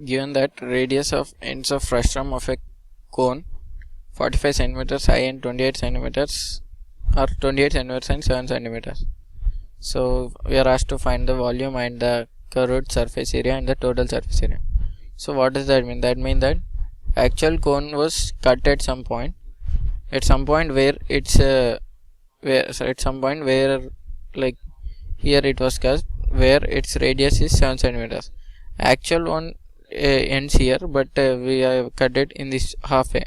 given that radius of ends of frustum of a cone 45 centimeters high and 28 centimeters or 28 centimeters and 7 centimeters. So we are asked to find the volume and the curved surface area and the total surface area. So what does that mean? That means that actual cone was cut at some point where it's like here it was cut where its radius is 7 centimeters. Actual one ends here, but we have cut it in this halfway.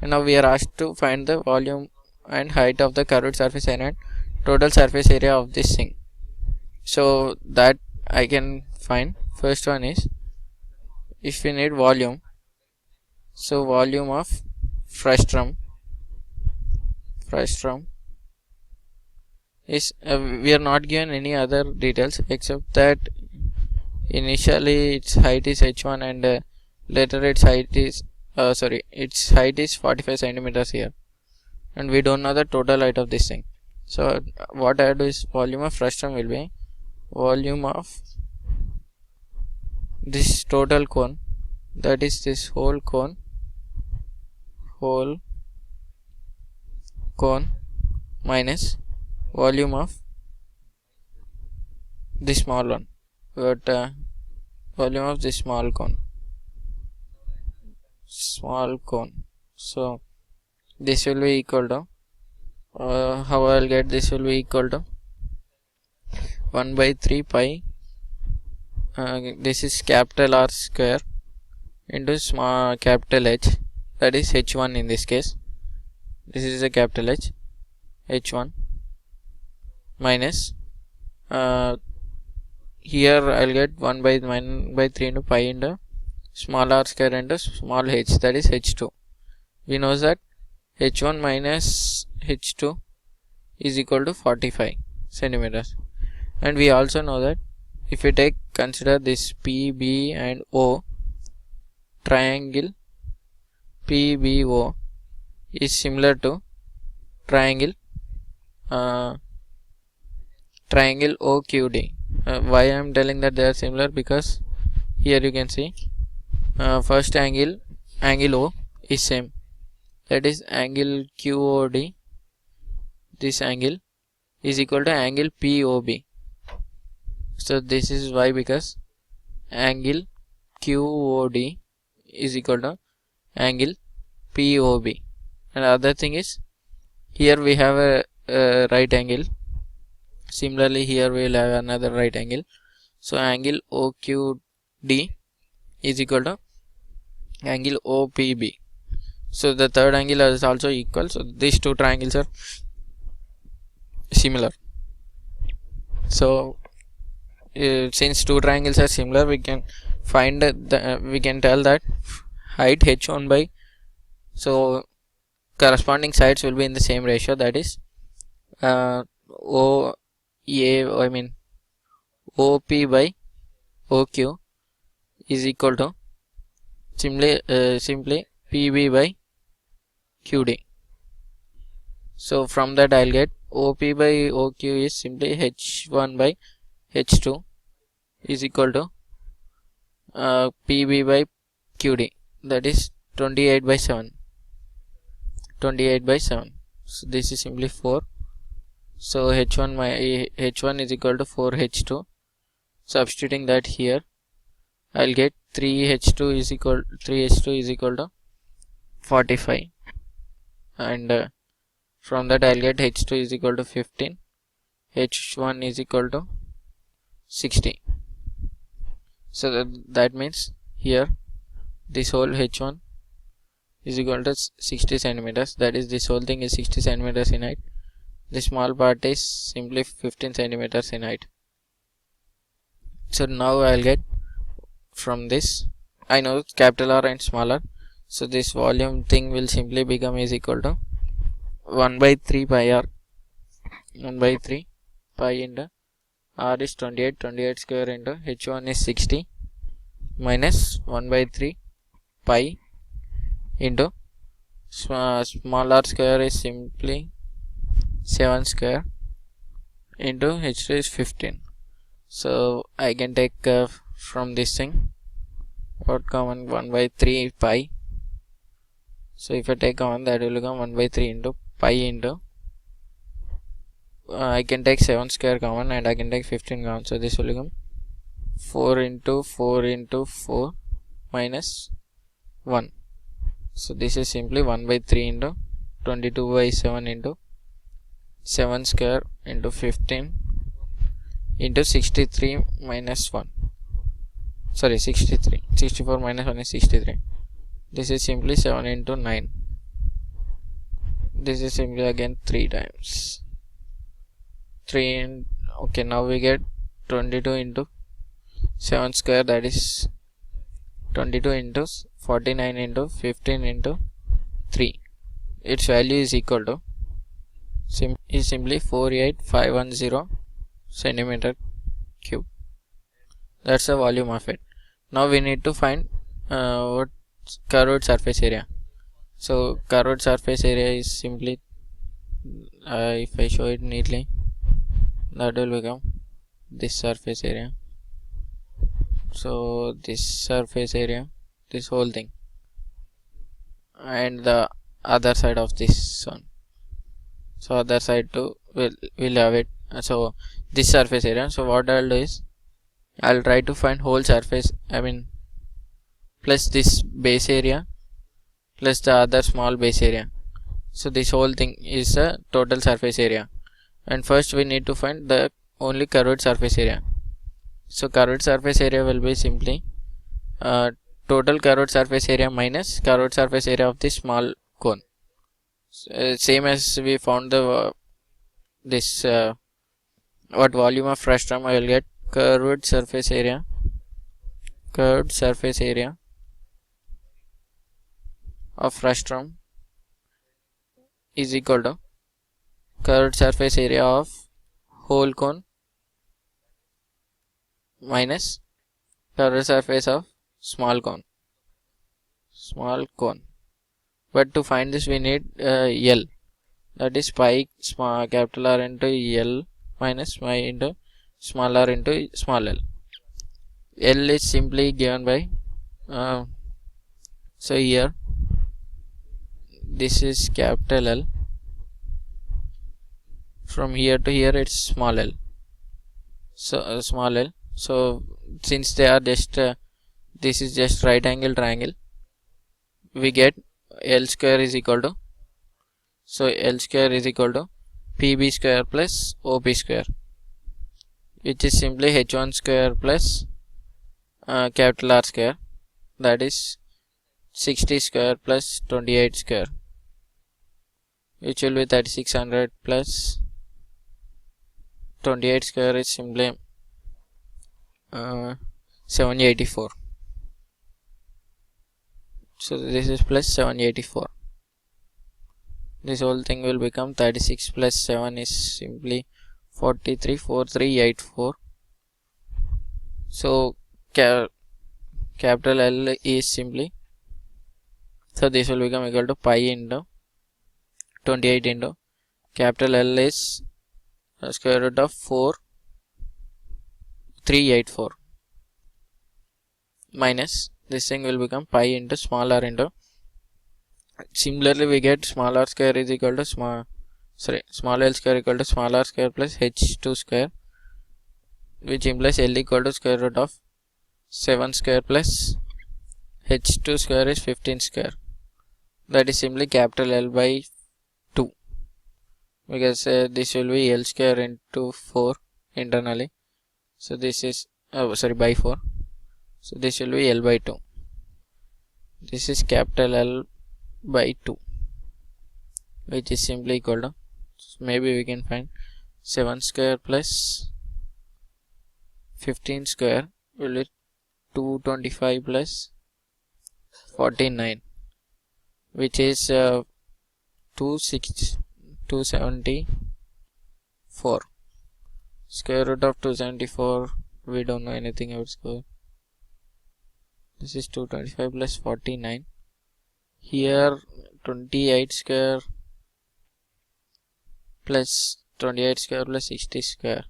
And now we are asked to find the volume and height of the curved surface area and total surface area of this thing. So that I can find. First one is, if we need volume, so volume of frustum is we are not given any other details except that initially its height is h1 and later its height is 45 centimeters here, and we don't know the total height of this thing. So what I do is volume of frustum will be volume of this total cone, that is this whole cone minus volume of the small one, but volume of the small cone. So this will be equal to how I will get this will be equal to 1 by 3 pi this is capital R square into small capital H, that is H1 in this case. This is a capital H1 minus here I'll get 1 by 3 into pi into small r square into small h, that is H2. We know that H1 minus H2 is equal to 45 centimeters, and we also know that if we consider this PB and O triangle, PBO is similar to triangle OQD. Why I am telling that they are similar? Because here you can see first angle O is same, that is angle QOD. This angle is equal to angle POB. So this is why, because angle QOD is equal to angle POB. And other thing is, here we have a right angle. Similarly, here we will have another right angle. So angle OQD is equal to angle OPB. So the third angle is also equal. So these two triangles are similar. So since two triangles are similar, we can find we can tell that height h1 by, so corresponding sides will be in the same ratio, that is OP by OQ is equal to simply PB by QD. So from that I'll get OP by OQ is simply H1 by H2 is equal to PB by QD, that is 28 by 7. So this is simply 4. So H1 is equal to 4H2. Substituting that here, I'll get 3H2 is equal to 45, and from that I'll get H2 is equal to 15, H1 is equal to 60. So that means here this whole H1 is equal to 60 centimeters, that is this whole thing is 60 centimeters in height. The small part is simply 15 centimeters in height. So now I'll get, from this I know capital R and small r, so this volume thing will simply become is equal to 1 by 3 pi r, 1 by 3 pi into r is 28 square into h1 is 60 minus 1 by 3 pi into small r square is simply 7 square into h2 is 15. So I can take from this thing what common? 1 by 3 pi. So if I take common, that will become 1 by 3 into pi into I can take 7 square common and I can take 15 common. So this will become 4 into 4 into 4 minus 1. So this is simply 1 by 3 into 22 by 7 into 7 square into 15 into 63 minus 1. Sorry, 63. 64 minus 1 is 63. This is simply 7 into 9. This is simply again 3 times. 3 and okay, now we get 22 into 7 square, that is 22 into 49 into 15 into 3. Its value is equal to simply 48510 centimeter cube. That's the volume of it. Now we need to find what curved surface area. So curved surface area is simply if I show it neatly, that will become this surface area. So this surface area, this whole thing, and the other side of this one. So other side too will have it. So this surface area. So what I'll do is I'll try to find whole surface, plus this base area plus the other small base area. So this whole thing is a total surface area, and first we need to find the only curved surface area. So curved surface area will be simply total curved surface area minus curved surface area of the small cone. Same as we found the what volume of frustum, I will get curved surface area of frustum is equal to curved surface area of whole cone minus curved surface of small cone. But to find this we need L, that is pi small capital R into L minus pi into small r into small l. L is simply given by so here this is capital L, from here to here it's small l. So small l. So since they are just this is just right angle triangle, we get L square is equal to, so L square is equal to PB square plus OP square, which is simply H1 square plus capital R square, that is 60 square plus 28 square, which will be 3600 plus 28 square is simply 784. So this is plus 784. This whole thing will become 36 plus 7 is simply 43, 4384. So capital L is simply, so this will become equal to pi into 28 into capital L is square root of 4384 minus this thing will become pi into small r into, similarly we get small r square is equal to small L square equal to small r square plus h2 square, which implies L equal to square root of 7 square plus h2 square is 15 square, that is simply capital L by 2, because this will be L square into 4 internally, so this is by 4, so this will be L by 2. This is capital L by 2, which is simply equal to, maybe we can find 7 square plus 15 square will be 225 plus 49, which is 274. Square root of 274, we don't know anything about square. This is 225 plus 49. Here 28 square plus 28 square plus 60 square.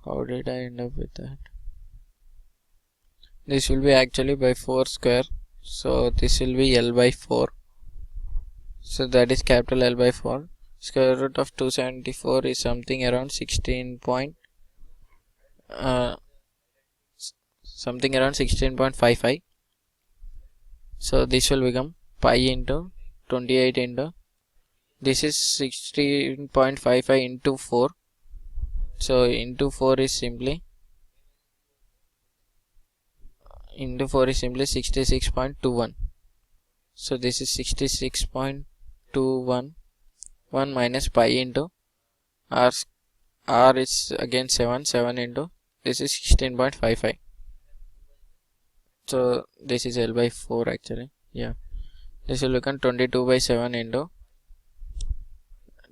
How did I end up with that? This will be actually by 4 square, so this will be L by 4. So that is capital L by 4. Square root of 274 is something around 16.55. So this will become pi into 28 into, this is 16.55 into 4. So into 4 is simply 66.21. So this is 66.21. 1 minus pi into r is again 7 into, this is 16.55. so this is L by 4 actually. Yeah, this will become 22 by 7 into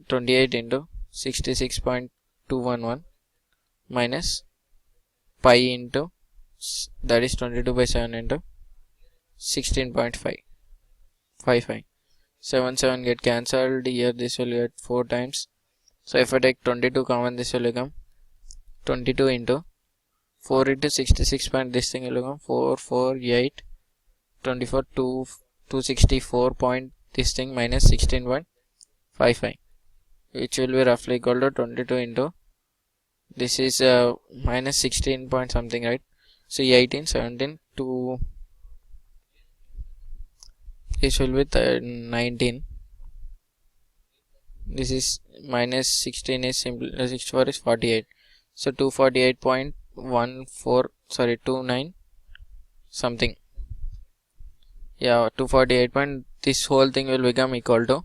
28 into 66.211 minus pi into, that is 22 by 7 into 16.55. 7 get cancelled here, this will get 4 times. So if I take 22 common, this will become 22 into 4 into 66 point, this thing will become 448 24 264 point, this thing minus 16.55, which will be roughly equal to 22 into, this is minus 16 point something, right? So 18 17 2, this will be 19. This is minus 16 is simple, 64 is 48. So 248.14, sorry, 29 something. Yeah, 248 point, this whole thing will become equal to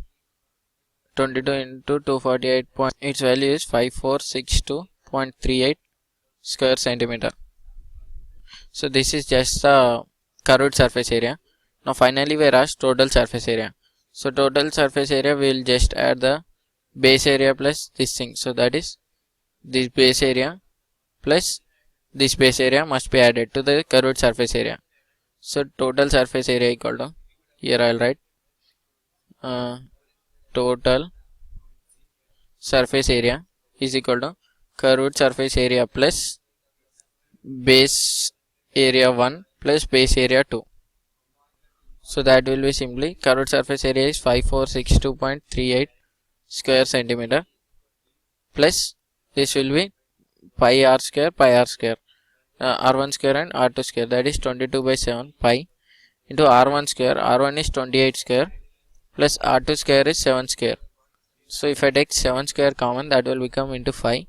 22 into 248 point, its value is 5462.38 square centimeter. So this is just the curved surface area. Now finally we are asked total surface area. So total surface area, we will just add the base area plus this thing. So that is this base area plus this base area must be added to the curved surface area. So total surface area equal to, here I will write total surface area is equal to curved surface area plus base area 1 plus base area 2. So that will be simply, curved surface area is 5462.38 square centimeter plus this will be pi r square r1 square and r2 square, that is 22 by 7 pi into r1 square, r1 is 28 square plus r2 square is 7 square. So if I take 7 square common, that will become into 5,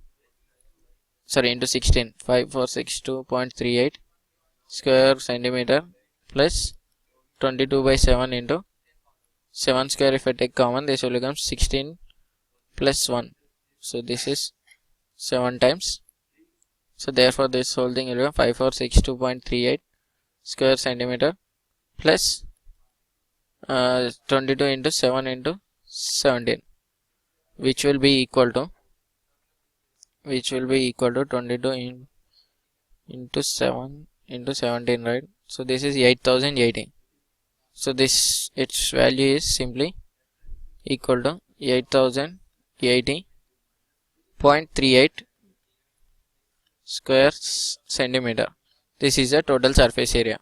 sorry, into 16, 5462.38 square centimeter plus 22 by 7 into 7 square, if I take common, this will become 16 plus 1. So this is 7 times. So therefore this whole thing will become 5462.38 square centimeter plus 22 into 7 into 17, which will be equal to 22 into 7 into 17, right? So this is 8080. So this, its value is simply equal to 8080.38 square centimeter. This is the total surface area.